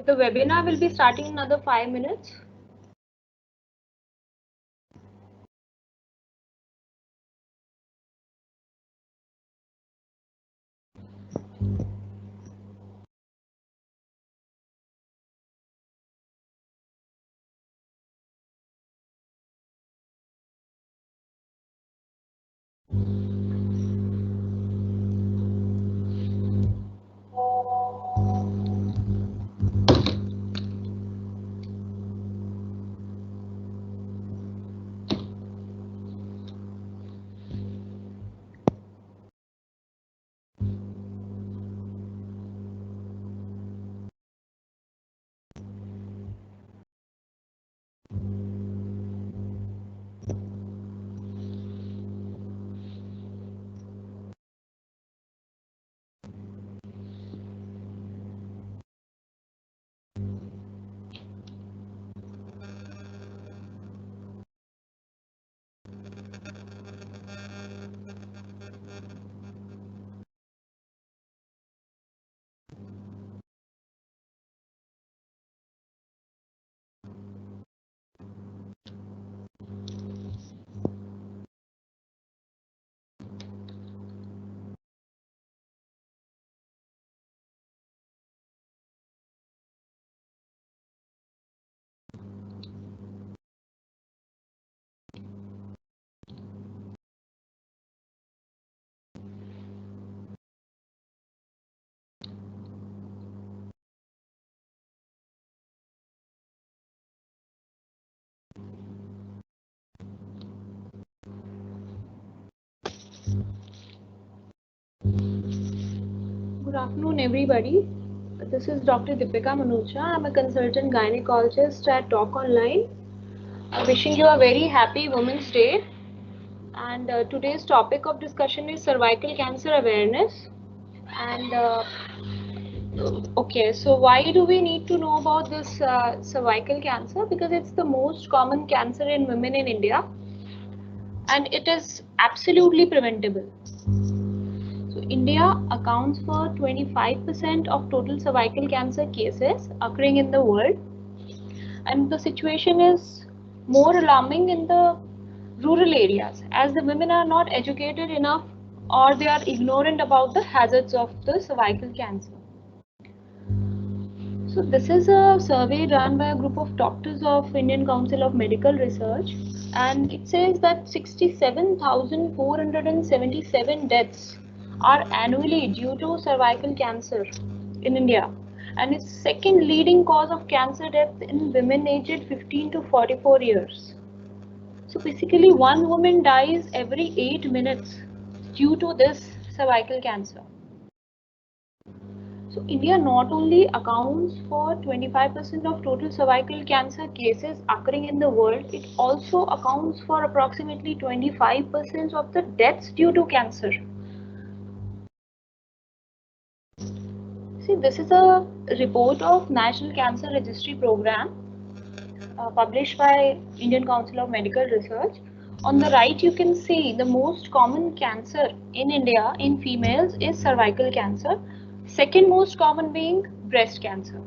the webinar will be starting in another 5 minutes. Good afternoon, everybody. This is Dr. Deepika Manucha. I'm a consultant gynecologist at Talk Online. I'm wishing you a very happy Women's Day. And today's topic of discussion is cervical cancer awareness. And okay, so why do we need to know about this cervical cancer? Because it's the most common cancer in women in India, and it is absolutely preventable. So India accounts for 25% of total cervical cancer cases occurring in the world, and the situation is more alarming in the rural areas as the women are not educated enough or they are ignorant about the hazards of the cervical cancer. So this is a survey done by a group of doctors of Indian Council of Medical Research, and it says that 67,477 deaths are annually due to cervical cancer in India, and it's second leading cause of cancer death in women aged 15 to 44 years. So basically one woman dies every 8 minutes due to this cervical cancer. So India not only accounts for 25% of total cervical cancer cases occurring in the world, it also accounts for approximately 25% of the deaths due to cancer. See, this is a report of National Cancer Registry Program published by Indian Council of Medical Research. On the right, you can see the most common cancer in India in females is cervical cancer, second most common being breast cancer.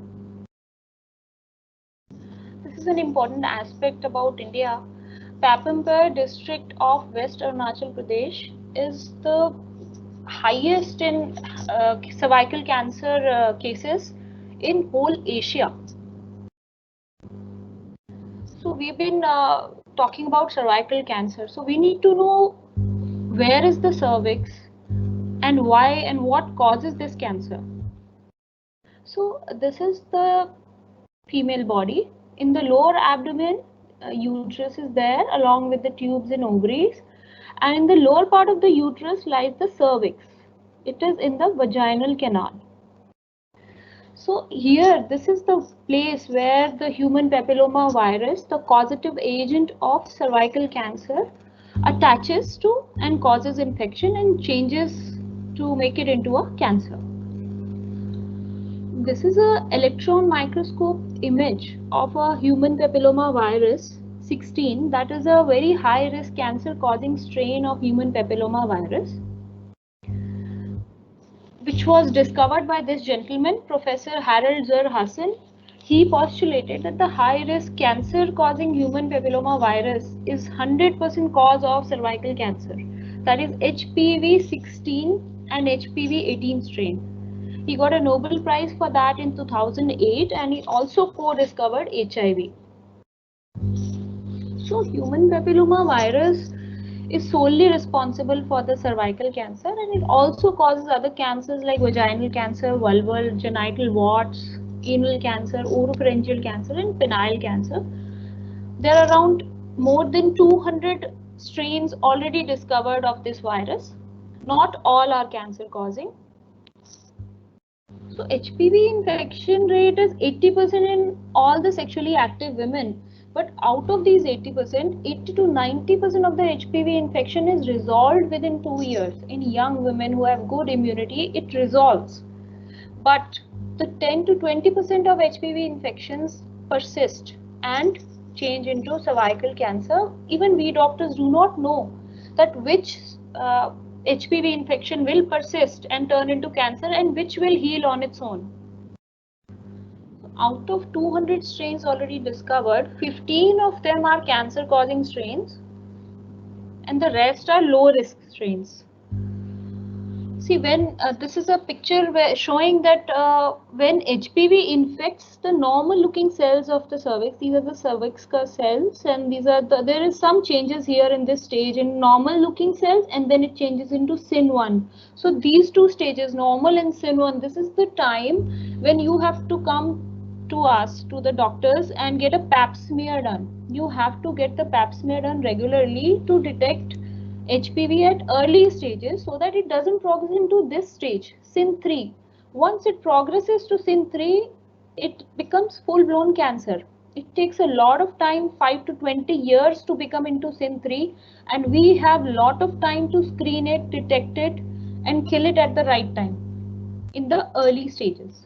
This is an important aspect about India. Papampur district of West Arunachal Pradesh is the highest in cervical cancer cases in whole Asia. So we've been talking about cervical cancer. So we need to know where is the cervix and why and what causes this cancer. So this is the female body. In the lower abdomen, uterus is there along with the tubes and ovaries, and in the lower part of the uterus lies the cervix. It is in the vaginal canal. So here, this is the place where the human papilloma virus, the causative agent of cervical cancer, attaches to and causes infection and changes to make it into a cancer. This is an electron microscope image of a human papilloma virus 16, that is a very high risk cancer causing strain of human papilloma virus, which was discovered by this gentleman, Professor Harold Zur Hassan, He postulated that the high-risk cancer-causing human papilloma virus is 100% cause of cervical cancer, that is HPV-16 and HPV-18 strain. He got a Nobel Prize for that in 2008, and he also co-discovered HIV. So human papilloma virus is solely responsible for the cervical cancer, and it also causes other cancers like vaginal cancer, vulval, genital warts, anal cancer, oropharyngeal cancer, and penile cancer. There are around more than 200 strains already discovered of this virus. Not all are cancer causing. So HPV infection rate is 80% in all the sexually active women. But out of these 80%, 80 to 90% of the HPV infection is resolved within 2 years. In young women who have good immunity, it resolves. But the 10 to 20% of HPV infections persist and change into cervical cancer. Even we doctors do not know that which HPV infection will persist and turn into cancer and which will heal on its own. Out of 200 strains already discovered, 15 of them are cancer causing strains and the rest are low risk strains. See, when this is a picture where showing that when HPV infects the normal looking cells of the cervix, these are the cervix cells, and these are there is some changes here in this stage in normal looking cells, and then it changes into SIN1. So these two stages, normal and SIN1, this is the time when you have to come to us, to the doctors, and get a pap smear done. You have to get the pap smear done regularly to detect HPV at early stages so that it doesn't progress into this stage, SIN3. Once it progresses to SIN3, it becomes full-blown cancer. It takes a lot of time, 5 to 20 years to become into SIN3, and we have a lot of time to screen it, detect it, and kill it at the right time in the early stages.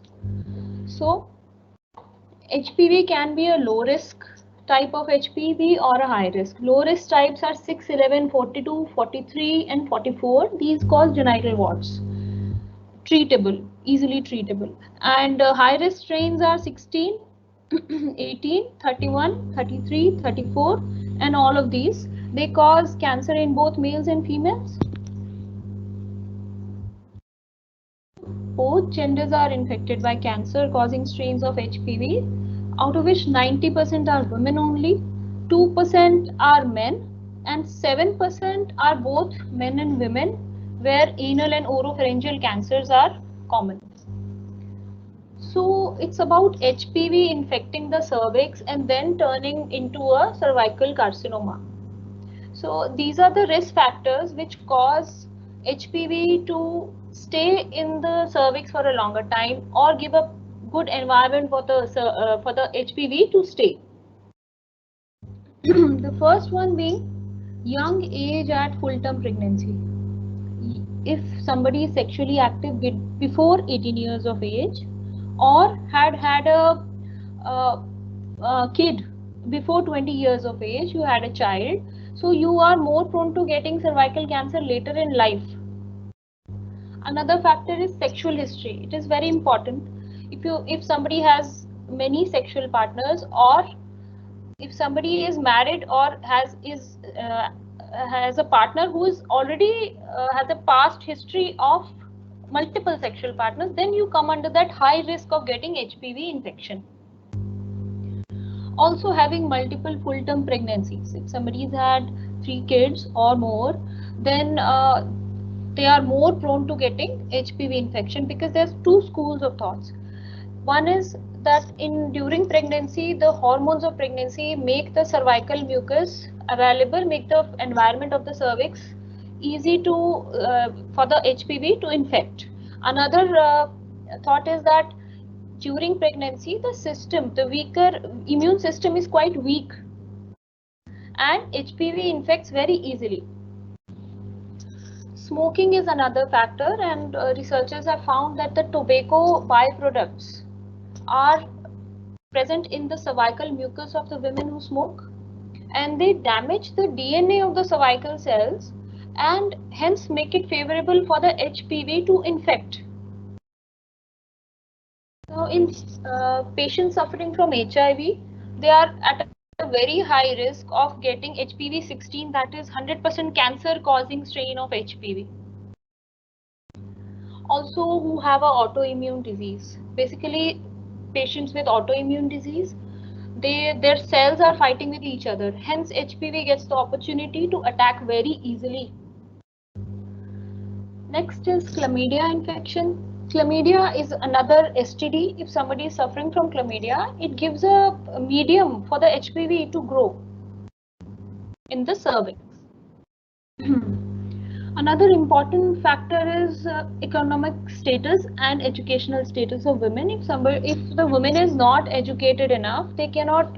So HPV can be a low risk type of HPV or a high risk. Low risk types are 6, 11, 42, 43 and 44. These cause genital warts. Treatable, easily treatable. And high risk strains are 16, 18, 31, 33, 34 and all of these. They cause cancer in both males and females. Both genders are infected by cancer causing strains of HPV, out of which 90% are women only, 2% are men, and 7% are both men and women, where anal and oropharyngeal cancers are common. So it's about HPV infecting the cervix and then turning into a cervical carcinoma. So these are the risk factors which cause HPV to stay in the cervix for a longer time or give a good environment for the HPV to stay. The first one being young age at full-term pregnancy. If somebody is sexually active before 18 years of age or had a kid before 20 years of age, you had a child, so you are more prone to getting cervical cancer later in life. Another factor is sexual history. It is very important. If somebody has many sexual partners, or if somebody is married or has a partner who is already has a past history of multiple sexual partners, then you come under that high risk of getting HPV infection. Also having multiple full-term pregnancies. If somebody's had 3 kids or more, then they are more prone to getting HPV infection, because there's 2 schools of thoughts. One is that during pregnancy, the hormones of pregnancy make the cervical mucus available, make the environment of the cervix easy to for the HPV to infect. Another thought is that during pregnancy, the weaker immune system is quite weak, and HPV infects very easily. Smoking is another factor, and researchers have found that the tobacco byproducts are present in the cervical mucus of the women who smoke, and they damage the DNA of the cervical cells and hence make it favorable for the HPV to infect. So in patients suffering from HIV, they are at a very high risk of getting HPV-16, that is 100% cancer causing strain of HPV. Also who have a autoimmune disease. Basically patients with autoimmune disease, their cells are fighting with each other. Hence HPV gets the opportunity to attack very easily. Next is chlamydia infection. Chlamydia is another STD. If somebody is suffering from chlamydia, it gives a medium for the HPV to grow in the cervix. Another important factor is economic status and educational status of women. If the woman is not educated enough, they're not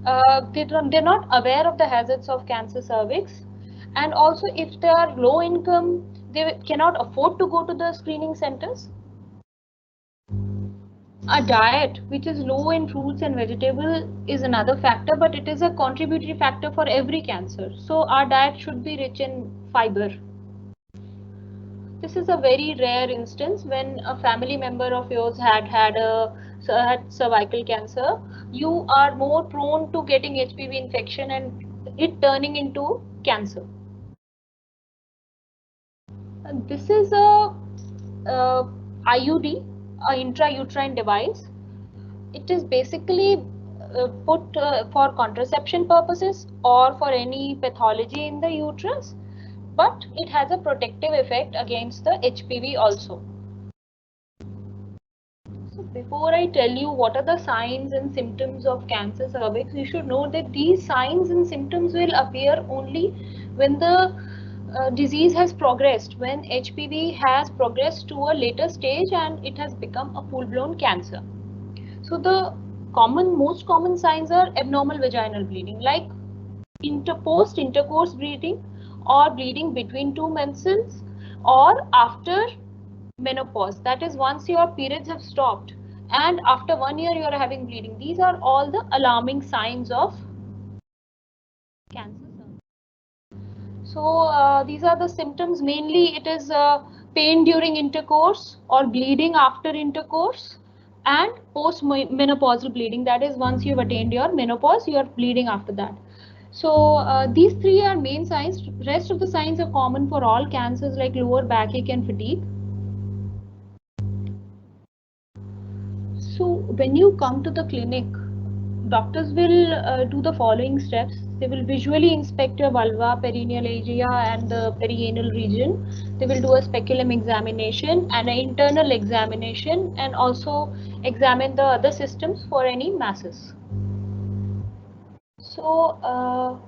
aware of the hazards of cancer cervix, and also if they are low income, they cannot afford to go to the screening centers. A diet which is low in fruits and vegetables is another factor, but it is a contributory factor for every cancer. So our diet should be rich in fiber. This is a very rare instance when a family member of yours had cervical cancer. You are more prone to getting HPV infection and it turning into cancer. And this is a IUD, a intrauterine device. It is basically put for contraception purposes or for any pathology in the uterus, but it has a protective effect against the HPV also. So before I tell you what are the signs and symptoms of cancer cervix, you should know that these signs and symptoms will appear only when the disease has progressed, when HPV has progressed to a later stage and it has become a full-blown cancer. So the most common signs are abnormal vaginal bleeding, like post-intercourse bleeding or bleeding between two menses or after menopause. That is once your periods have stopped and after 1 year you are having bleeding. These are all the alarming signs of cancer. So these are the symptoms. Mainly it is pain during intercourse or bleeding after intercourse and post-menopausal bleeding. That is once you've attained your menopause, you are bleeding after that. So these three are main signs. Rest of the signs are common for all cancers like lower backache and fatigue. So when you come to the clinic, doctors will do the following steps. They will visually inspect your vulva, perineal area and the perianal region. They will do a speculum examination and an internal examination and also examine the other systems for any masses. So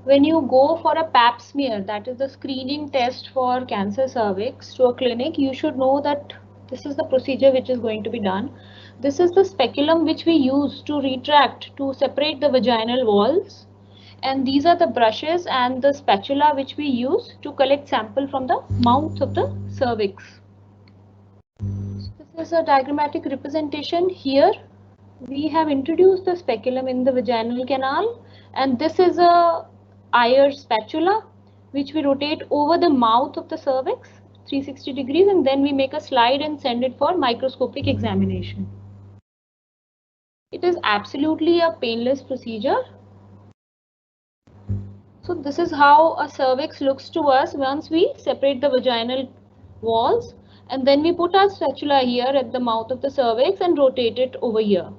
when you go for a pap smear, that is the screening test for cancer cervix, to a clinic, you should know that this is the procedure which is going to be done. This is the speculum which we use to retract, to separate the vaginal walls. And these are the brushes and the spatula which we use to collect sample from the mouth of the cervix. This is a diagrammatic representation. Here we have introduced the speculum in the vaginal canal, and this is a Eyer's spatula which we rotate over the mouth of the cervix 360 degrees, and then we make a slide and send it for microscopic examination. It is absolutely a painless procedure. So this is how a cervix looks to us once we separate the vaginal walls, and then we put our spatula here at the mouth of the cervix and rotate it over here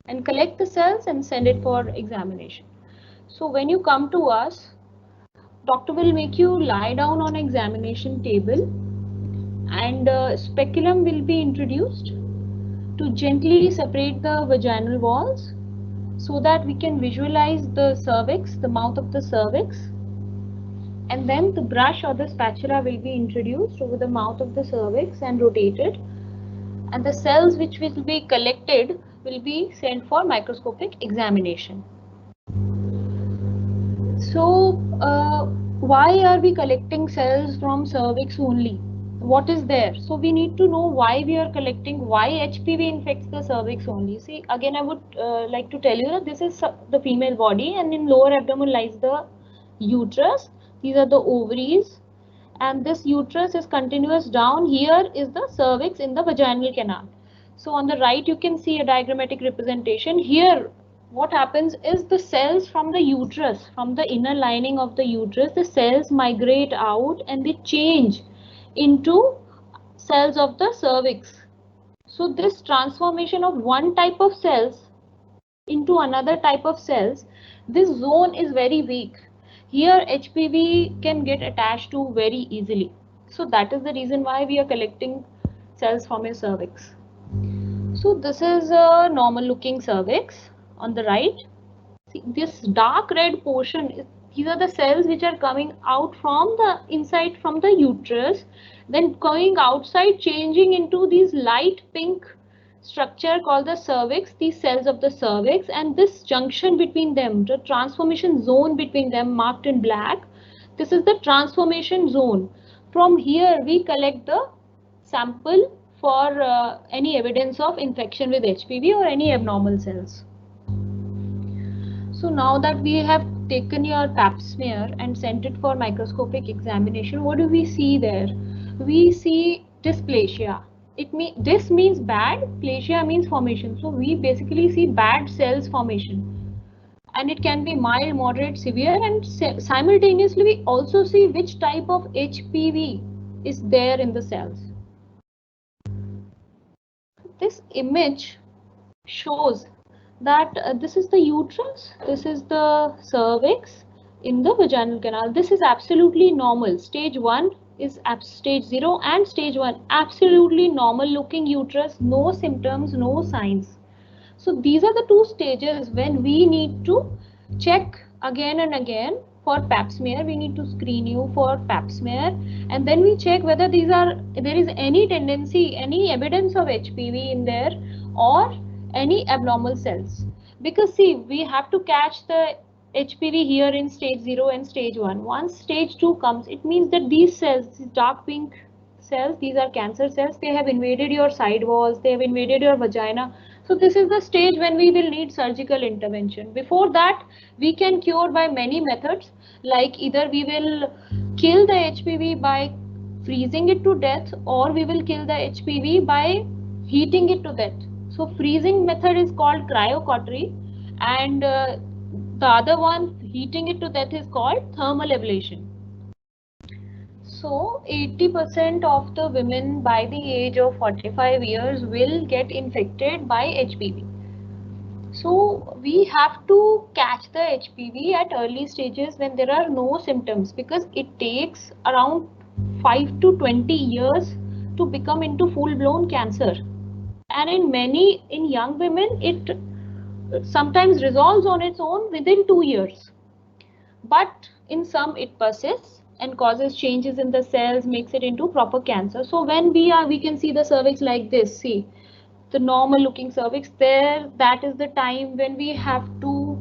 and collect the cells and send it for examination. So when you come to us, doctor will make you lie down on an examination table and speculum will be introduced to gently separate the vaginal walls so that we can visualize the cervix, the mouth of the cervix, and then the brush or the spatula will be introduced over the mouth of the cervix and rotated, and the cells which will be collected will be sent for microscopic examination. So why are we collecting cells from cervix only? What is there? So we need to know why we are collecting, why HPV infects the cervix only. See, again I would like to tell you that this is the female body, and in lower abdomen lies the uterus. These are the ovaries, and this uterus is continuous down. Here is the cervix in the vaginal canal. So on the right, you can see a diagrammatic representation. Here, what happens is the cells from the uterus, from the inner lining of the uterus, the cells migrate out and they change into cells of the cervix. So this transformation of one type of cells into another type of cells, this zone is very weak. Here HPV can get attached to very easily. So that is the reason why we are collecting cells from your cervix. So this is a normal looking cervix on the right. See, this dark red portion, these are the cells which are coming out from the inside from the uterus, then going outside changing into these light pink structure called the cervix, these cells of the cervix, and this junction between them, the transformation zone between them marked in black, this is the transformation zone. From here we collect the sample for any evidence of infection with HPV or any abnormal cells. So now that we have taken your pap smear and sent it for microscopic examination, what do we see there? We see dysplasia. This means bad, plasia means formation. So we basically see bad cells formation. And it can be mild, moderate, severe, and simultaneously we also see which type of HPV is there in the cells. This image shows that this is the uterus, this is the cervix in the vaginal canal. This is absolutely normal. Stage 1 is stage 0 and stage 1 absolutely normal looking uterus, no symptoms, no signs. So these are the two stages when we need to check again and again for pap smear. We need to screen you for pap smear, and then we check whether there is any tendency, any evidence of HPV in there or any abnormal cells. Because see, we have to catch the HPV here in stage 0 and stage 1. Once stage 2 comes, it means that these cells, these dark pink cells, these are cancer cells, they have invaded your side walls, they have invaded your vagina. So this is the stage when we will need surgical intervention. Before that, we can cure by many methods, like either we will kill the HPV by freezing it to death, or we will kill the HPV by heating it to death. So freezing method is called cryocautery, and the other one, heating it to death, is called thermal ablation. So 80% of the women by the age of 45 years will get infected by HPV. So we have to catch the HPV at early stages when there are no symptoms, because it takes around 5 to 20 years to become into full-blown cancer. And in young women, it sometimes resolves on its own within 2 years. But in some it persists and causes changes in the cells, makes it into proper cancer. So when we can see the cervix like this, see the normal looking cervix there, that is the time when we have to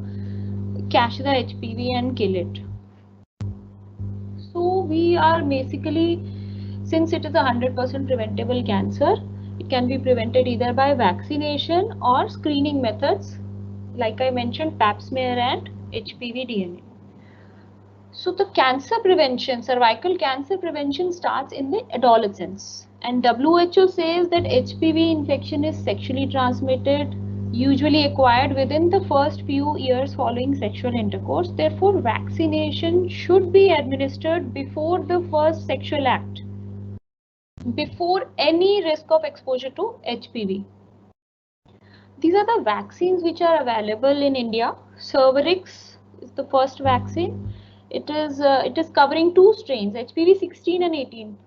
catch the HPV and kill it. So we are basically, since it is a 100% preventable cancer, it can be prevented either by vaccination or screening methods, like I mentioned, pap smear and HPV DNA. So the cancer prevention, cervical cancer prevention, starts in the adolescence, and WHO says that HPV infection is sexually transmitted, usually acquired within the first few years following sexual intercourse. Therefore, vaccination should be administered before the first sexual act, before any risk of exposure to HPV. These are the vaccines which are available in India. Cervarix is the first vaccine. It is covering two strains, HPV 16 and 18.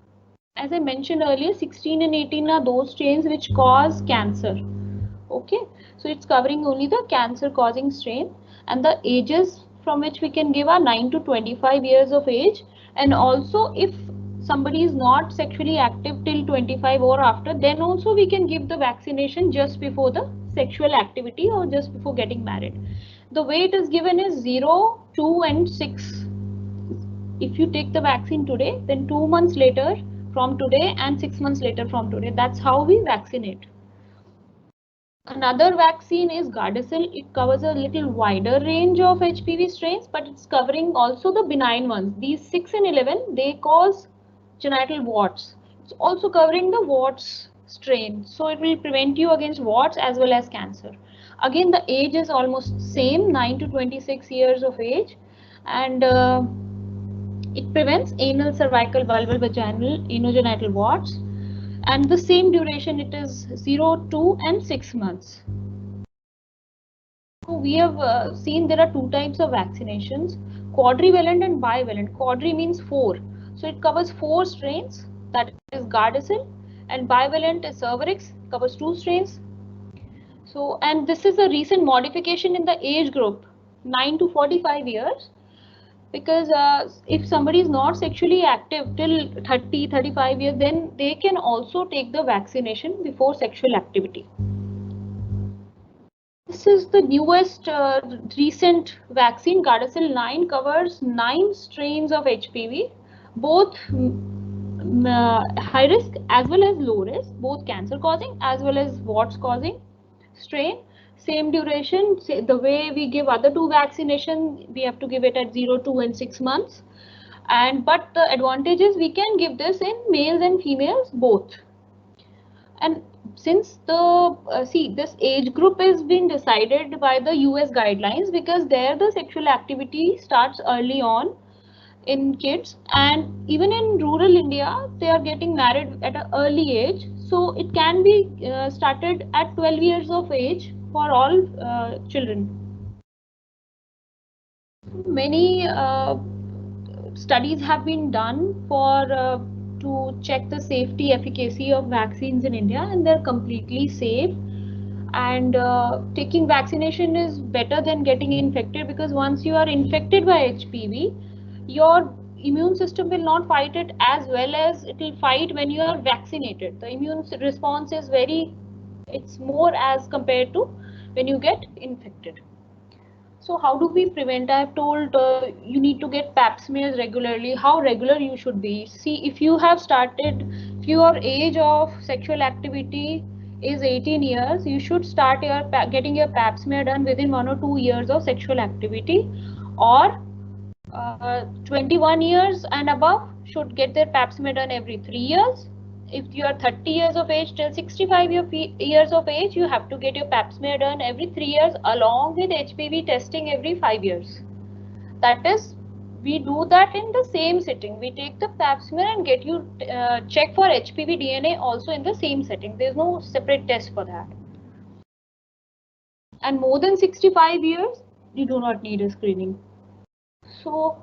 As I mentioned earlier, 16 and 18 are those strains which cause cancer. Okay, so it's covering only the cancer causing strain, and the ages from which we can give are 9 to 25 years of age. And also, if somebody is not sexually active till 25 or after, then also we can give the vaccination just before the sexual activity or just before getting married. The way it is given is 0, 2 and 6. If you take the vaccine today, then 2 months later from today and 6 months later from today. That's how we vaccinate. Another vaccine is Gardasil. It covers a little wider range of HPV strains, but it's covering also the benign ones. These 6 and 11, they cause genital warts. It's also covering the warts strain. So it will prevent you against warts as well as cancer. Again, the age is almost same, 9 to 26 years of age, and it prevents anal, cervical, vulval, vaginal, anogenital warts, and the same duration, it is 0, 2 and 6 months. So we have seen there are two types of vaccinations, quadrivalent and bivalent. Quadri means 4, so it covers 4 strains, that is Gardasil, and bivalent is Cervarix, covers 2 strains. So, and this is a recent modification in the age group 9 to 45 years, because if somebody is not sexually active till 30, 35 years, then they can also take the vaccination before sexual activity. This is the newest recent vaccine. Gardasil 9 covers 9 strains of HPV, both high risk as well as low risk, both cancer causing as well as warts causing strain. Same duration, the way we give other two vaccination, we have to give it at 0, 2 and 6 months. And but the advantage is we can give this in males and females both. And since the this age group is being decided by the US guidelines, because there the sexual activity starts early on in kids, and even in rural India they are getting married at an early age, so it can be started at 12 years of age for all children. Many studies have been done for to check the safety efficacy of vaccines in India, and they're completely safe. And taking vaccination is better than getting infected, because once you are infected by HPV, your immune system will not fight it as well as it will fight when you are vaccinated. The immune response is it's more as compared to when you get infected. So how do we prevent? I've told you need to get pap smears regularly. How regular you should be? See, if you have started, if your age of sexual activity is 18 years, you should start getting your pap smear done within 1 or 2 years of sexual activity, or 21 years and above should get their pap smear done every 3 years. If you are 30 years of age till 65 years of age, you have to get your pap smear done every 3 years, along with HPV testing every 5 years. That is, we do that in the same sitting. We take the pap smear and get you check for HPV DNA also in the same setting. There is no separate test for that. And more than 65 years, you do not need a screening. So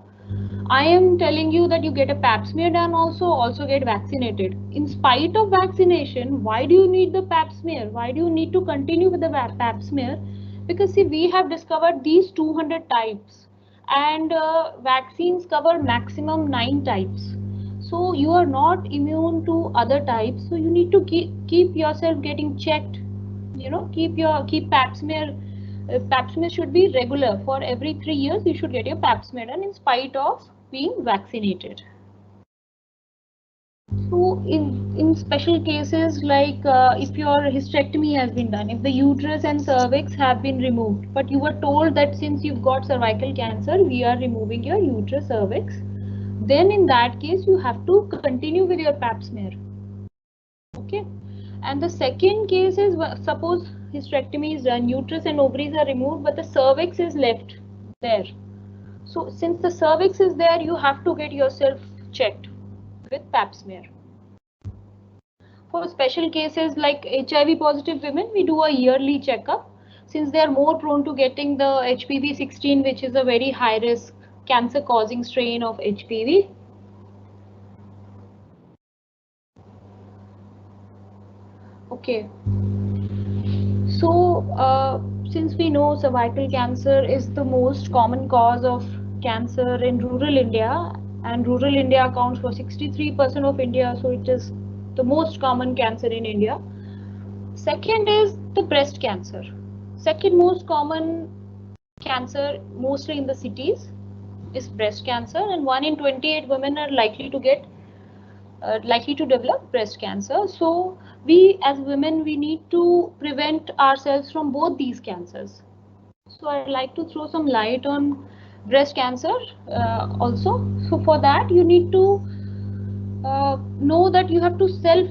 I am telling you that you get a pap smear done, also get vaccinated. In spite of vaccination, why do you need the pap smear? Why do you need to continue with the pap smear? Because see, we have discovered these 200 types, and vaccines cover maximum 9 types. So you are not immune to other types. So you need to keep yourself getting checked. You know, keep pap smear. Pap smear should be regular. For every 3 years, you should get your pap smear done in spite of being vaccinated. So in special cases, like if your hysterectomy has been done, if the uterus and cervix have been removed, but you were told that since you've got cervical cancer, we are removing your uterus cervix, then in that case you have to continue with your pap smear. Okay. And the second case is, suppose hysterectomy is done, uterus and ovaries are removed, but the cervix is left there. So since the cervix is there, you have to get yourself checked with pap smear. For special cases like HIV positive women, we do a yearly checkup, since they are more prone to getting the HPV 16, which is a very high risk cancer causing strain of HPV. Okay. So since we know cervical cancer is the most common cause of cancer in rural India, and rural India accounts for 63% of India, so it is the most common cancer in India. Second is the breast cancer. Second most common cancer, mostly in the cities, is breast cancer, and 1 in 28 women are likely to develop breast cancer. So we as women, we need to prevent ourselves from both these cancers. So I'd like to throw some light on breast cancer also. So for that, you need to know that you have to self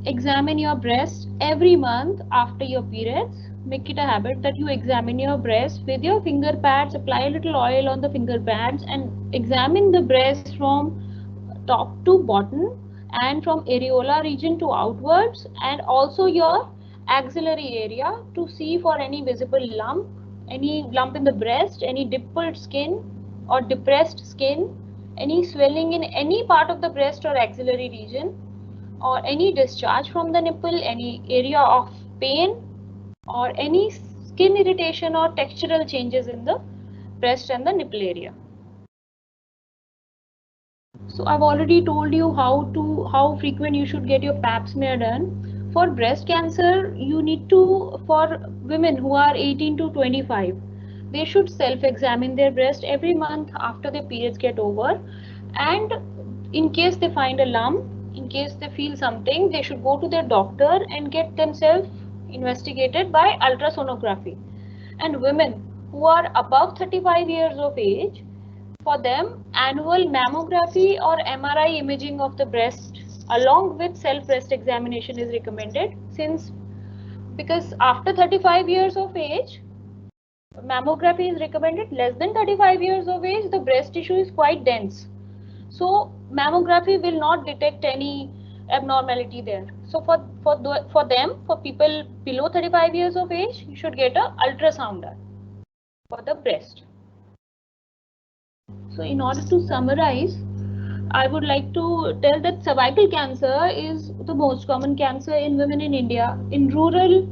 examine your breast every month after your periods. Make it a habit that you examine your breast with your finger pads, apply a little oil on the finger pads and examine the breast from top to bottom and from areola region to outwards, and also your axillary area to see for any visible lump, any lump in the breast, any dimpled skin or depressed skin, any swelling in any part of the breast or axillary region, or any discharge from the nipple, any area of pain, or any skin irritation or textural changes in the breast and the nipple area. So I've already told you how frequent you should get your pap smear done. For breast cancer, you need to, for women who are 18 to 25, they should self-examine their breast every month after their periods get over. And in case they find a lump, in case they feel something, they should go to their doctor and get themselves investigated by ultrasonography. And women who are above 35 years of age, for them, annual mammography or MRI imaging of the breast along with self-breast examination is recommended, because after 35 years of age, mammography is recommended. Less than 35 years of age, the breast tissue is quite dense. So mammography will not detect any abnormality there. So for people below 35 years of age, you should get a ultrasound done for the breast. So in order to summarize, I would like to tell that cervical cancer is the most common cancer in women in India. In rural,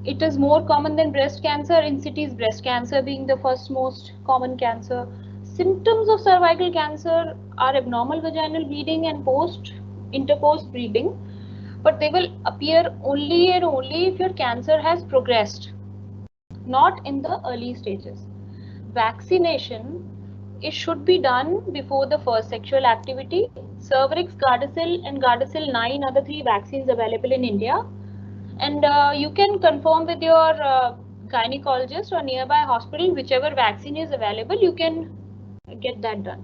it is more common than breast cancer. In cities, breast cancer being the first most common cancer. Symptoms of cervical cancer are abnormal vaginal bleeding and intercourse bleeding, but they will appear only and only if your cancer has progressed, not in the early stages. Vaccination, it should be done before the first sexual activity. Cervarix, Gardasil and Gardasil 9 are the 3 vaccines available in India. And you can confirm with your gynecologist or nearby hospital, whichever vaccine is available, you can get that done.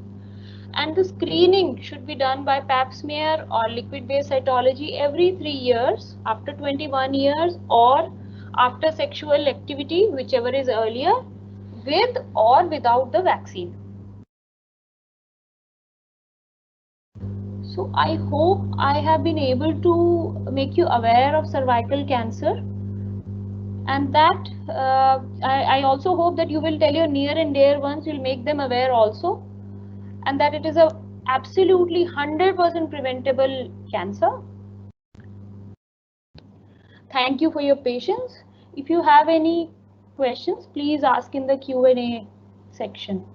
And the screening should be done by pap smear or liquid-based cytology every 3 years, after 21 years, or after sexual activity, whichever is earlier, with or without the vaccine. So I hope I have been able to make you aware of cervical cancer, and that I also hope that you will tell your near and dear ones, you'll make them aware also, and that it is a absolutely 100% preventable cancer. Thank you for your patience. If you have any questions, please ask in the Q&A section.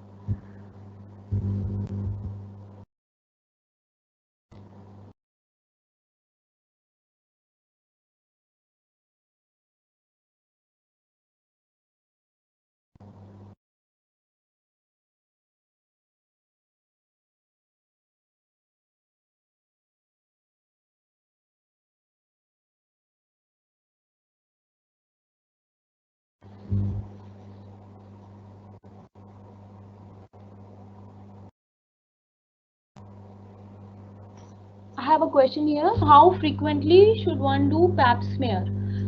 I have a question here. How frequently should one do pap smear?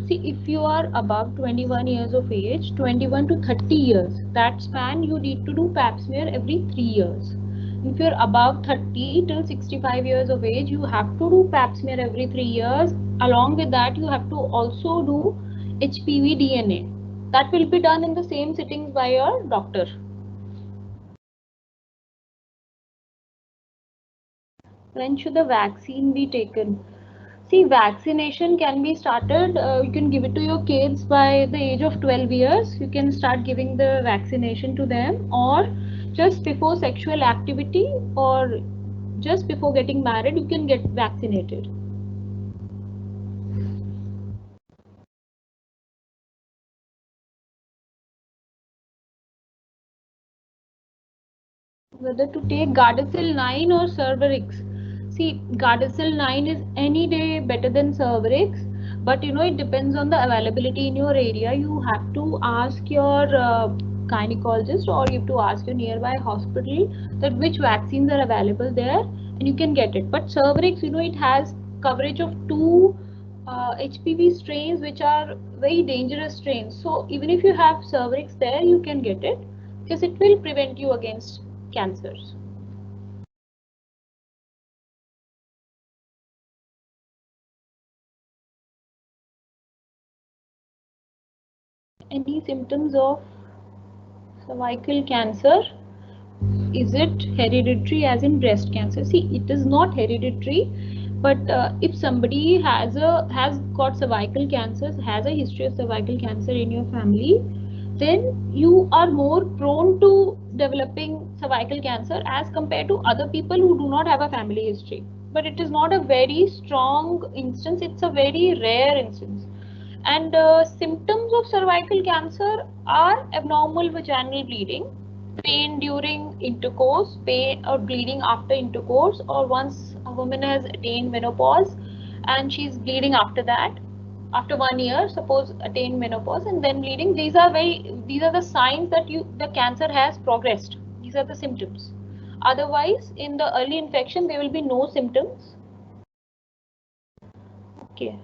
See, if you are above 21 years of age, 21 to 30 years, that span you need to do pap smear every 3 years. If you're above 30 till 65 years of age, you have to do pap smear every 3 years. Along with that, you have to also do HPV DNA. That will be done in the same sittings by your doctor. When should the vaccine be taken? See, vaccination can be started, you can give it to your kids by the age of 12 years. You can start giving the vaccination to them, or just before sexual activity or just before getting married, you can get vaccinated. Whether to take Gardasil 9 or Cervarix. See, Gardasil 9 is any day better than Cervarix, but it depends on the availability in your area. You have to ask your gynecologist, or you have to ask your nearby hospital that which vaccines are available there, and you can get it. But Cervarix, it has coverage of 2 HPV strains which are very dangerous strains. So even if you have cervix there, you can get it because it will prevent you against cancers. Any symptoms of cervical cancer? Is it hereditary as in breast cancer? See, it is not hereditary, but if somebody has got cervical cancer, has a history of cervical cancer in your family, then you are more prone to developing cervical cancer as compared to other people who do not have a family history. But it is not a very strong instance, it's a very rare instance. And symptoms of cervical cancer are abnormal vaginal bleeding, pain during intercourse, pain or bleeding after intercourse, or once a woman has attained menopause and she's bleeding after that, after 1 year, suppose attained menopause and then bleeding. These are the signs that the cancer has progressed. These are the symptoms. Otherwise, in the early infection, there will be no symptoms. Okay.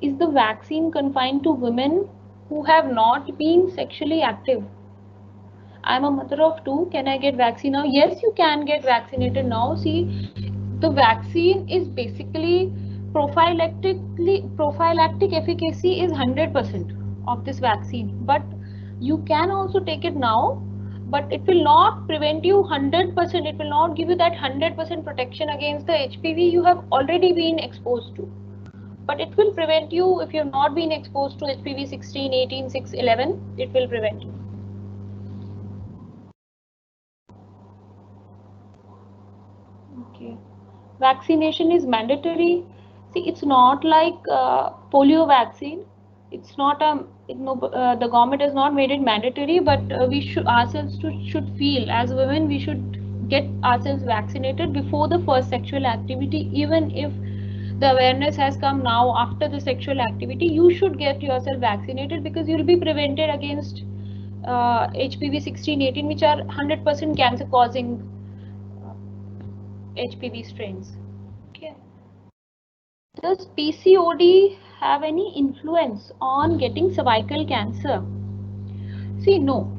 Is the vaccine confined to women who have not been sexually active? I'm a mother of two. Can I get vaccine now? Yes, you can get vaccinated now. See, the vaccine is basically prophylactic efficacy is 100% of this vaccine. But you can also take it now, but it will not prevent you 100%. It will not give you that 100% protection against the HPV you have already been exposed to. But it will prevent you if you have not been exposed to HPV 16, 18, 6, 11. It will prevent you. Okay. Vaccination is mandatory. See, it's not like polio vaccine. It's not a the government has not made it mandatory, but we should ourselves should feel as women we should get ourselves vaccinated before the first sexual activity. Even if the awareness has come now after the sexual activity, you should get yourself vaccinated because you'll be prevented against HPV 16, 18, which are 100% cancer causing HPV strains. Okay. Does PCOD have any influence on getting cervical cancer? See, no.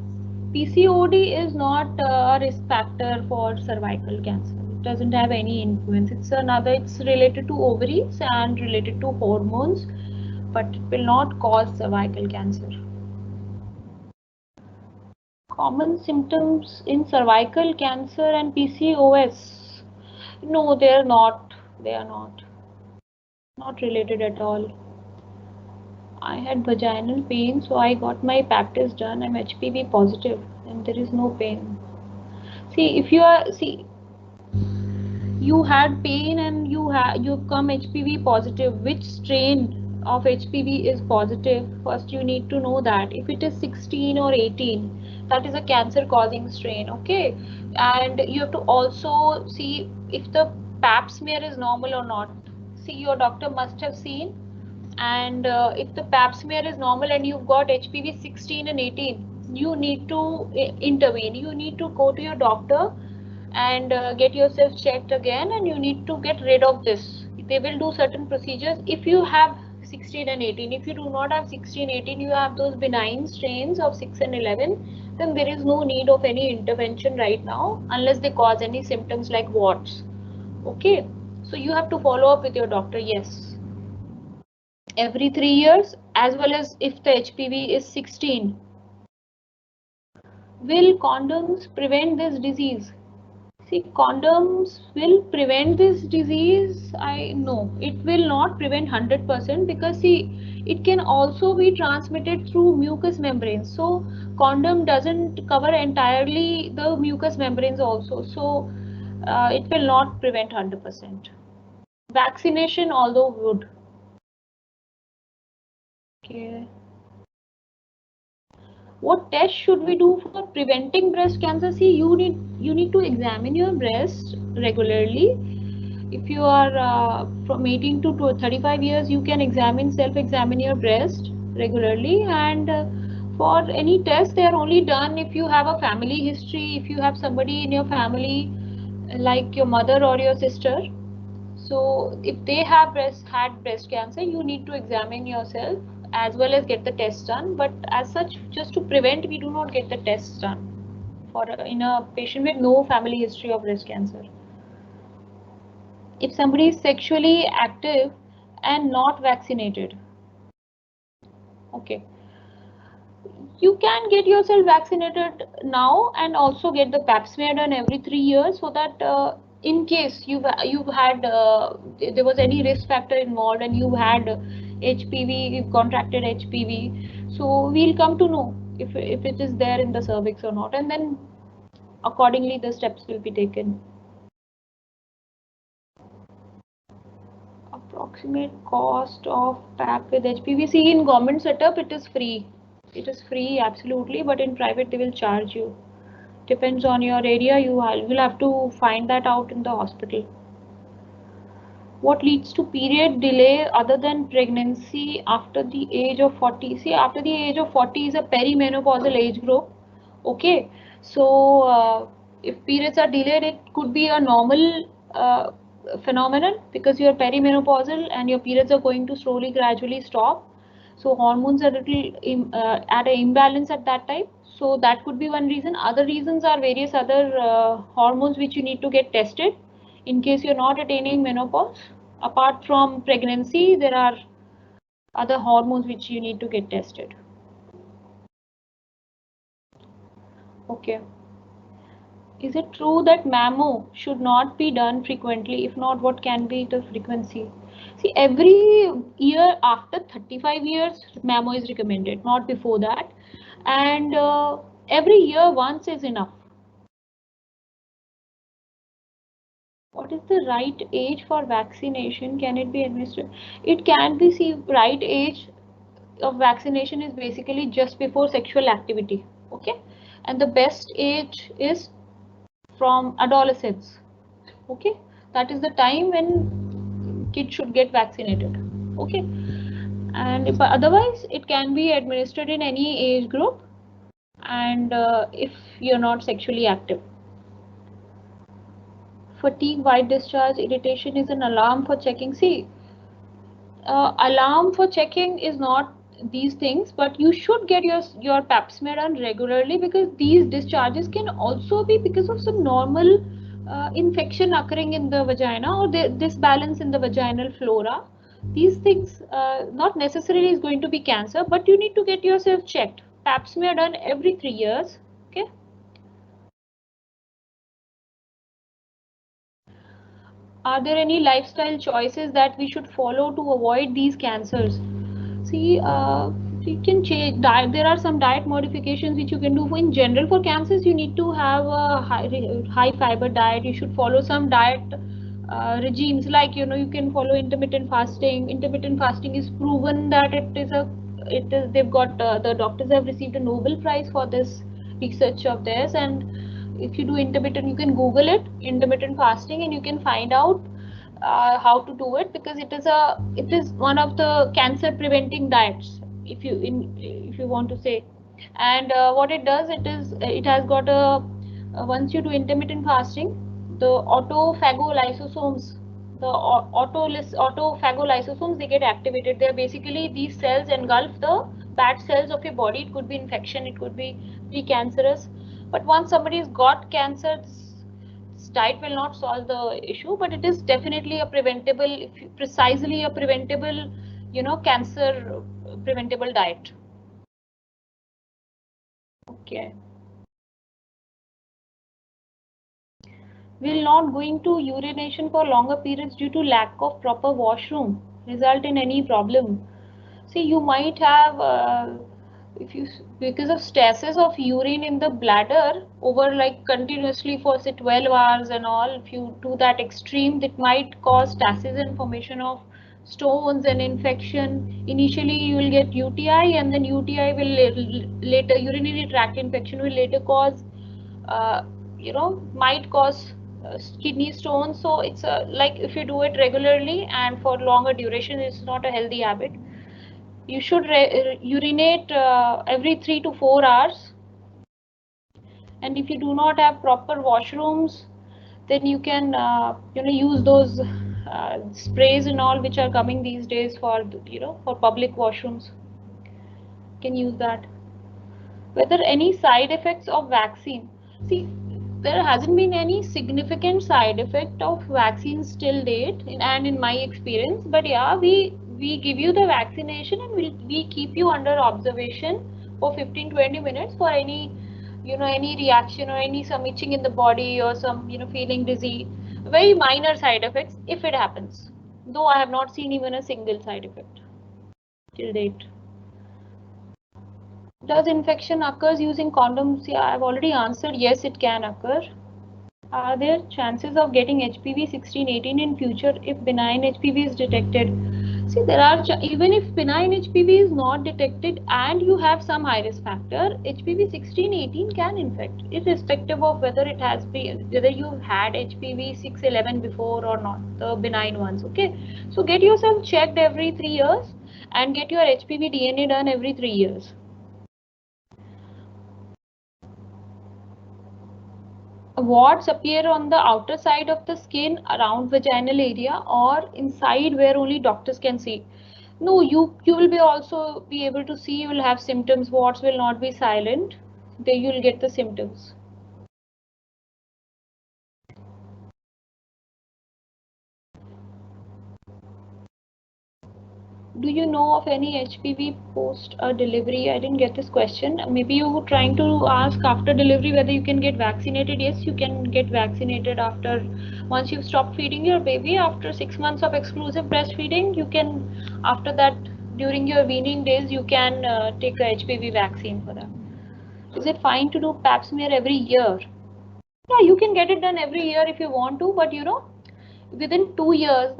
PCOD is not a risk factor for cervical cancer. It doesn't have any influence. It's related to ovaries and related to hormones, but it will not cause cervical cancer. Common symptoms in cervical cancer and PCOS? No, they are not. They are not. Not related at all. I had vaginal pain, so I got my pap test done. I'm HPV positive, and there is no pain. See, if you had pain and you've come HPV positive, which strain of HPV is positive? First, you need to know that. If it is 16 or 18, that is a cancer-causing strain. Okay, and you have to also see if the pap smear is normal or not. See, your doctor must have seen, and if the pap smear is normal and you've got HPV 16 and 18, you need to intervene. You need to go to your doctor and get yourself checked again, and you need to get rid of this. They will do certain procedures if you have 16 and 18. If you do not have 16, 18, you have those benign strains of 6 and 11, then there is no need of any intervention right now unless they cause any symptoms like warts. Okay, so you have to follow up with your doctor. Yes, every 3 years, as well as if the HPV is 16. Will condoms prevent this disease? See, condoms will prevent this disease. I know it will not prevent 100% because see, it can also be transmitted through mucous membranes. So, condom doesn't cover entirely the mucous membranes also. So, it will not prevent 100%. Vaccination, although would. Okay. What test should we do for preventing breast cancer? See, you need to examine your breast regularly. If you are from 18 to 35 years, you can self-examine your breast regularly. And for any test, they are only done if you have a family history, if you have somebody in your family like your mother or your sister. So if they have had breast cancer, you need to examine yourself as well as get the tests done. But as such, just to prevent, we do not get the tests done for in a patient with no family history of breast cancer. If somebody is sexually active and not vaccinated, okay, you can get yourself vaccinated now and also get the pap smear done every 3 years, so that in case you've had there was any risk factor involved and you had HPV, you've contracted HPV, so we'll come to know if it is there in the cervix or not, and then accordingly the steps will be taken. Approximate cost of pap with HPV. See, in government setup it is free. It is free absolutely, but in private they will charge you. Depends on your area. You will have to find that out in the hospital. What leads to period delay other than pregnancy after the age of 40? See, after the age of 40 is a perimenopausal age group. Okay, so if periods are delayed, it could be a normal phenomenon because you are perimenopausal and your periods are going to slowly, gradually stop. So hormones are little at an imbalance at that time. So that could be one reason. Other reasons are various other hormones which you need to get tested in case you're not attaining menopause. Apart from pregnancy, there are other hormones which you need to get tested. Okay. Is it true that mammo should not be done frequently? If not, what can be the frequency? See, every year after 35 years, mammo is recommended, not before that. And every year once is enough. What is the right age for vaccination? Can it be administered? It can be, see, right age of vaccination is basically just before sexual activity. Okay. And the best age is from adolescence. Okay, that is the time when kids should get vaccinated. Okay, and if otherwise it can be administered in any age group, and if you're not sexually active. Fatigue, white discharge, irritation is an alarm for checking. See, alarm for checking is not these things, but you should get your pap smear done regularly, because these discharges can also be because of some normal infection occurring in the vagina or disbalance in the vaginal flora. These things not necessarily is going to be cancer, but you need to get yourself checked. Pap smear done every 3 years. Okay. Are there any lifestyle choices that we should follow to avoid these cancers? See, you can change diet. There are some diet modifications which you can do. In general, for cancers, you need to have a high fiber diet. You should follow some diet regimes, like you can follow intermittent fasting. Intermittent fasting is proven that they've got the doctors have received a Nobel Prize for this research of theirs. And if you do intermittent, you can Google it, intermittent fasting, and you can find out how to do it, because it is one of the cancer preventing diets, if you want to say. And what it does, it has got a once you do intermittent fasting, the autophagolysosomes the autophagolysosomes, they get activated. They're basically, these cells engulf the bad cells of your body. It could be infection, it could be precancerous, but once somebody has got cancer, this diet will not solve the issue, but it is definitely a preventable, precisely a preventable, cancer preventable diet. Okay. Will not going to urination for longer periods due to lack of proper washroom result in any problem? See, you might have, if you, because of stasis of urine in the bladder over like continuously for say 12 hours and all, if you do that extreme, that might cause stasis and formation of stones and infection. Initially you will get UTI, and then UTI will later, urinary tract infection will later cause, uh, might cause kidney stones. So it's like, if you do it regularly and for longer duration, it's not a healthy habit. You should urinate every 3 to 4 hours, and if you do not have proper washrooms, then you can use those sprays and all which are coming these days for, for public washrooms. Can use that. Whether any side effects of vaccine? See, there hasn't been any significant side effect of vaccines till date, and in my experience. But yeah, we give you the vaccination and we keep you under observation for 15-20 minutes for any, any reaction or any some itching in the body or some, feeling dizzy. Very minor side effects if it happens. Though I have not seen even a single side effect till date. Does infection occurs using condoms? Yeah, I've already answered yes, it can occur. Are there chances of getting HPV 16-18 in future if benign HPV is detected? See, there are, even if benign HPV is not detected and you have some high risk factor, HPV 16-18 can infect, irrespective of whether it has been, whether you've had HPV 6-11 before or not, the benign ones. Okay, so get yourself checked every 3 years and get your HPV DNA done every 3 years. Warts appear on the outer side of the skin around vaginal area or inside where only doctors can see? No, you will be also be able to see. You will have symptoms. Warts will not be silent. There you will get the symptoms. Do you know of any HPV post delivery? I didn't get this question. Maybe you were trying to ask after delivery whether you can get vaccinated. Yes, you can get vaccinated after, once you've stopped feeding your baby, after 6 months of exclusive breastfeeding. You can, after that, during your weaning days, you can take a HPV vaccine for that. Is it fine to do pap smear every year? Yeah, you can get it done every year if you want to, but within 2 years,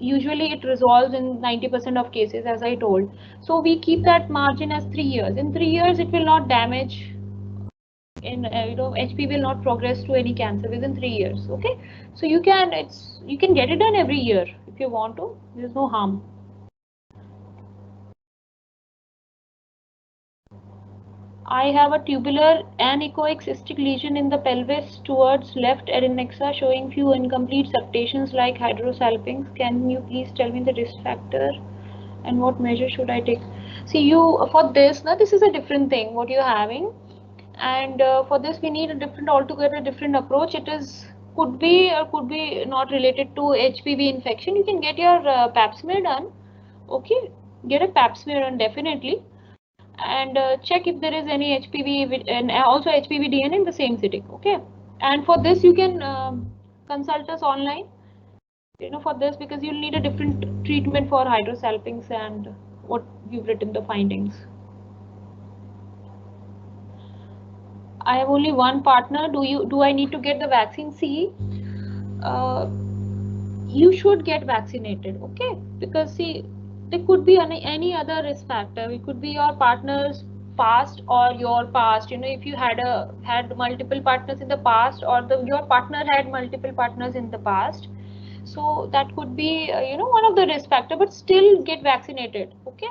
usually it resolves in 90% of cases, as I told. So we keep that margin as 3 years. In 3 years, it will not damage. In HP will not progress to any cancer within 3 years. Okay, so you can get it done every year if you want to. There's no harm. I have a tubular anechoic cystic lesion in the pelvis towards left adnexa showing few incomplete septations like hydrosalpinx. Can you please tell me the risk factor and what measure should I take? See, you for this, now this is a different thing what you're having, and for this we need a different, altogether different approach. It is could be or could be not related to HPV infection. You can get your pap smear done. Okay, get a pap smear done definitely, and check if there is any HPV and also HPV DNA in the same sitting. Okay, and for this you can consult us online. For this, because you'll need a different treatment for hydrosalpinx and what you've written the findings. I have only one partner. Do I need to get the vaccine? See, uh, you should get vaccinated. Okay, because see, there could be any other risk factor. It could be your partner's past or your past. If you had multiple partners in the past, or your partner had multiple partners in the past, so that could be one of the risk factor, but still get vaccinated. Okay,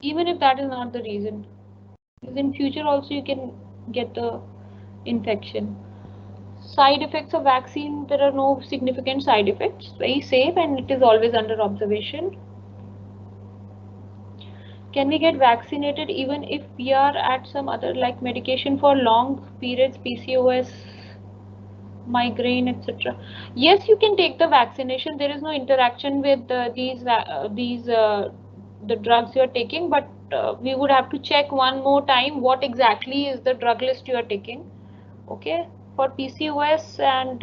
even if that is not the reason, because in future also you can get the infection. Side effects of vaccine, there are no significant side effects, very safe, and it is always under observation. Can we get vaccinated even if we are at some other like medication for long periods, PCOS, migraine, etc.? Yes, you can take the vaccination. There is no interaction with these the drugs you are taking, but we would have to check one more time what exactly is the drug list you are taking. Okay, for PCOS and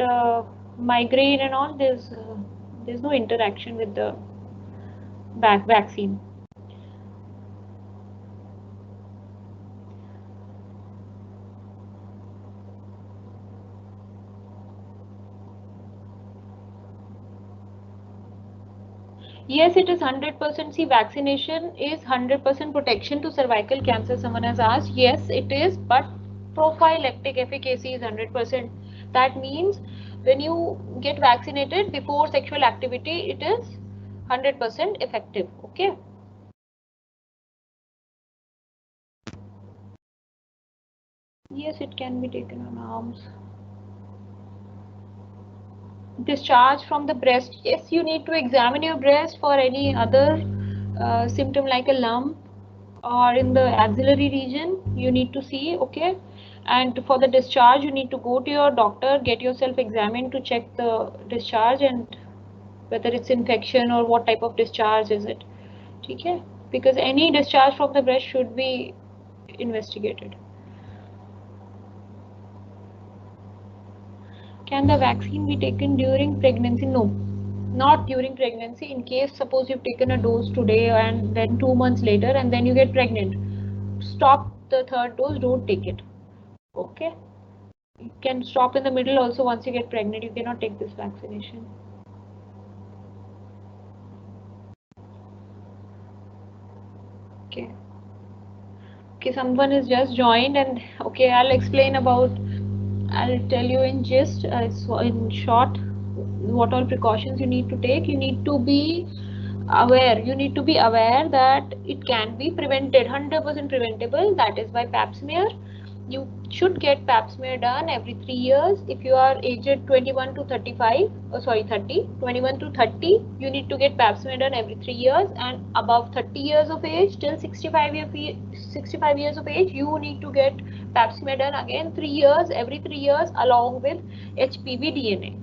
migraine and all, there's no interaction with the vaccine. Yes, it is 100%. See, vaccination is 100% protection to cervical cancer. Someone has asked. Yes, it is, but prophylactic efficacy is 100%. That means when you get vaccinated before sexual activity, it is 100% effective. Okay. Yes, it can be taken on arms. Discharge from the breast, yes, you need to examine your breast for any other symptom like a lump or in the axillary region. You need to see, okay. And for the discharge, you need to go to your doctor, get yourself examined to check the discharge and whether it's infection or what type of discharge is it. Okay, because any discharge from the breast should be investigated. Can the vaccine be taken during pregnancy? No, not during pregnancy. In case suppose you've taken a dose today and then 2 months later and then you get pregnant, stop the third dose, don't take it. Okay, you can stop in the middle also. Once you get pregnant, you cannot take this vaccination. Okay. Okay, someone is just joined and okay, I'll explain about, I'll tell you in gist, so in short, what all precautions you need to take. You need to be aware that it can be prevented, 100% preventable, that is by pap smear. You should get pap smear done every 3 years. If you are aged 21 to 35, oh sorry 30, 21 to 30, you need to get pap smear done every 3 years, and above 30 years of age till 65 years of age, you need to get pap smear done again 3 years, every 3 years, along with HPV DNA.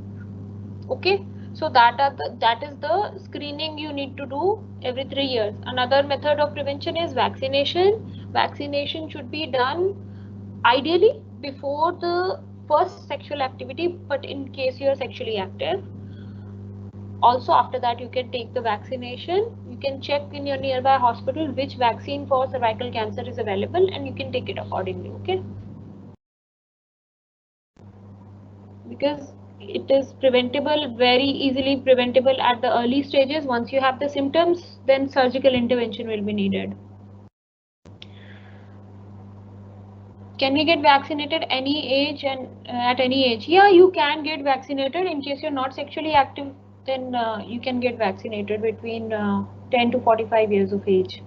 Okay, so that is the screening you need to do every 3 years. Another method of prevention is vaccination. Vaccination should be done ideally before the first sexual activity, but in case you are sexually active, also after that you can take the vaccination. You can check in your nearby hospital which vaccine for cervical cancer is available and you can take it accordingly. Okay, because it is preventable, very easily preventable at the early stages. Once you have the symptoms, then surgical intervention will be needed. Can we get vaccinated any age and at any age? Yeah, you can get vaccinated. In case you're not sexually active, then you can get vaccinated between 10 to 45 years of age.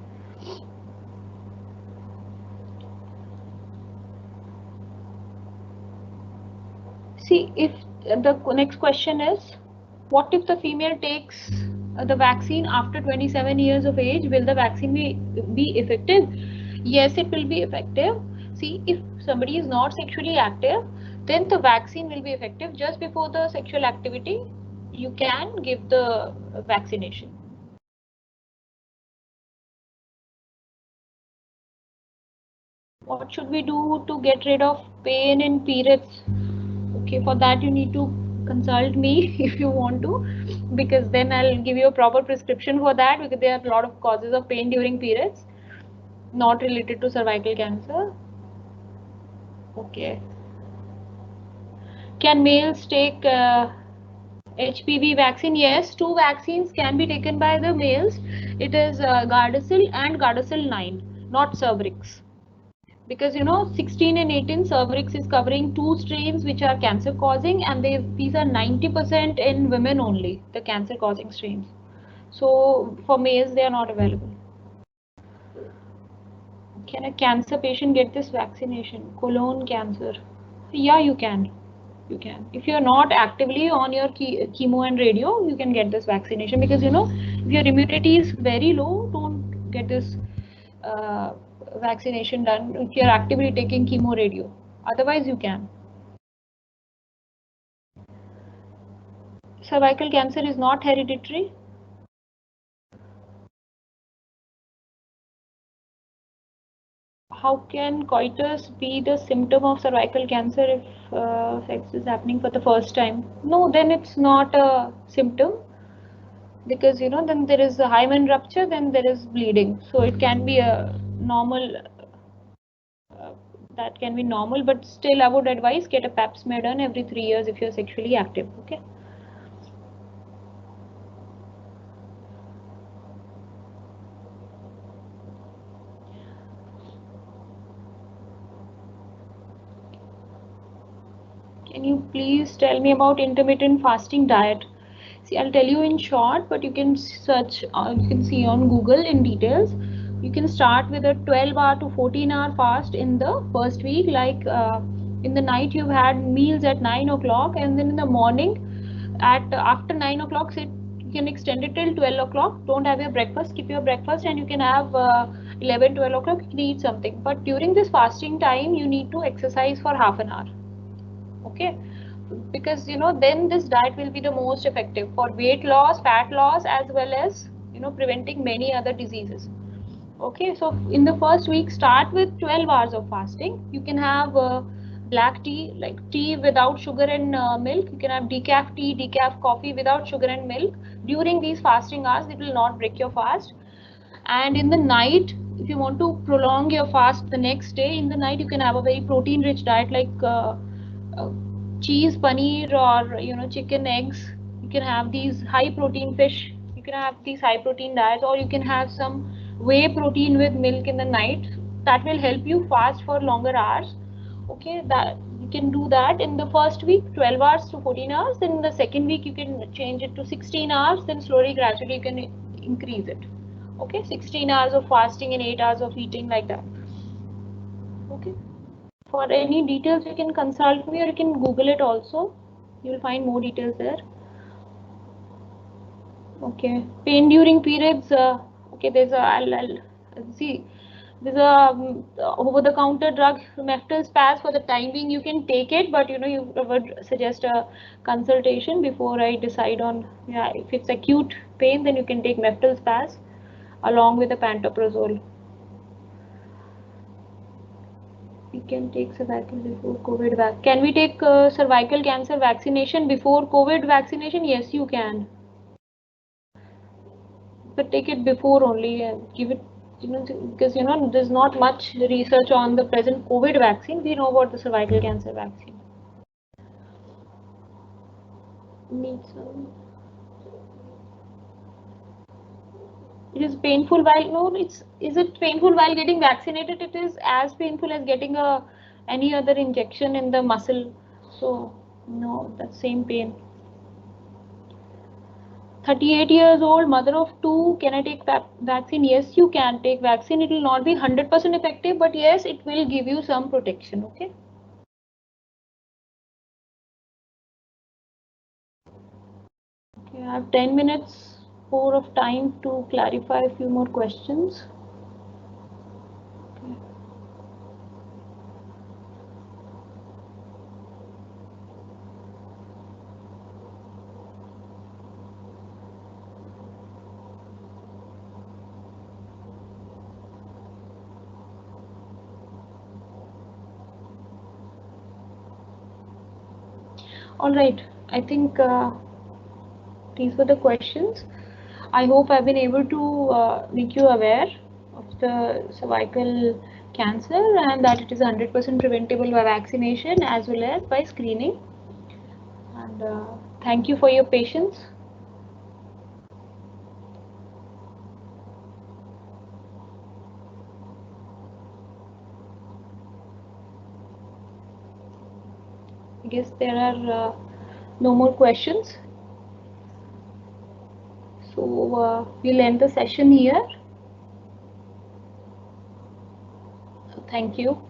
See, if the next question is, what if the female takes the vaccine after 27 years of age? Will the vaccine be effective? Yes, it will be effective. See, if somebody is not sexually active, then the vaccine will be effective. Just before the sexual activity, you can give the vaccination. What should we do to get rid of pain in periods? Okay, for that you need to consult me if you want to, because then I'll give you a proper prescription for that, because there are a lot of causes of pain during periods not related to cervical cancer. Okay. Can males take HPV vaccine? Yes, two vaccines can be taken by the males. It is Gardasil and Gardasil 9, not Cervarix. Because 16 and 18, Cervarix is covering two strains which are cancer causing, and these are 90% in women only, the cancer causing strains. So for males, they are not available. Can a cancer patient get this vaccination? Colon cancer? Yeah, you can. You can. If you're not actively on your chemo and radio, you can get this vaccination, because if your immunity is very low, don't get this uh, vaccination done if you're actively taking chemo radio. Otherwise, you can. Cervical cancer is not hereditary. How can coitus be the symptom of cervical cancer if sex is happening for the first time? No, then it's not a symptom, because then there is a hymen rupture, then there is bleeding. So it can be a normal, that can be normal, but still I would advise get a pap smear done every 3 years if you're sexually active. Okay. Can you please tell me about intermittent fasting diet? See, I'll tell you in short, but you can search, you can see on Google in details. You can start with a 12-hour to 14-hour fast in the first week. Like in the night, you've had meals at 9 o'clock, and then in the morning, at after 9 o'clock, you can extend it till 12 o'clock. Don't have your breakfast, skip your breakfast, and you can have 11, 12 o'clock, you can eat something. But during this fasting time, you need to exercise for half an hour. Okay, because then this diet will be the most effective for weight loss, fat loss, as well as preventing many other diseases. Okay, so in the first week, start with 12 hours of fasting. You can have black tea, like tea without sugar and milk. You can have decaf tea, decaf coffee without sugar and milk. During these fasting hours, it will not break your fast. And in the night, if you want to prolong your fast the next day, in the night you can have a very protein rich diet like uh, cheese, paneer, or chicken, eggs. You can have these high protein fish. You can have these high protein diets, or you can have some whey protein with milk in the night. That will help you fast for longer hours. Okay, that you can do that in the first week, 12 hours to 14 hours. Then in the second week you can change it to 16 hours. Then slowly, gradually you can increase it. Okay, 16 hours of fasting and 8 hours of eating, like that. Okay, for any details you can consult me, or you can Google it also. You will find more details there. Okay, pain during periods. Okay, there's a I'll see. There's a over-the-counter drug, Meftal-Spas. For the time being, you can take it, but you would suggest a consultation before I decide on. Yeah, if it's acute pain, then you can take Meftal-Spas along with the pantoprazole. We can take cervical before COVID vac. Can we take cervical cancer vaccination before COVID vaccination? Yes, you can. But take it before only and give it, because there's not much research on the present COVID vaccine. We know about the cervical cancer vaccine. Needs some. It is painful while no, is it painful while getting vaccinated? It is as painful as getting a any other injection in the muscle. So no, the same pain. 38 years old, mother of two, can I take vaccine? Yes, you can take vaccine. It will not be 100% effective, but yes, it will give you some protection. Okay. Okay, I have 10 minutes more of time to clarify a few more questions. Okay. All right, I think these were the questions. I hope I've been able to make you aware of the cervical cancer and that it is 100% preventable by vaccination as well as by screening. And thank you for your patience. I guess there are no more questions. So we'll end the session here. So thank you.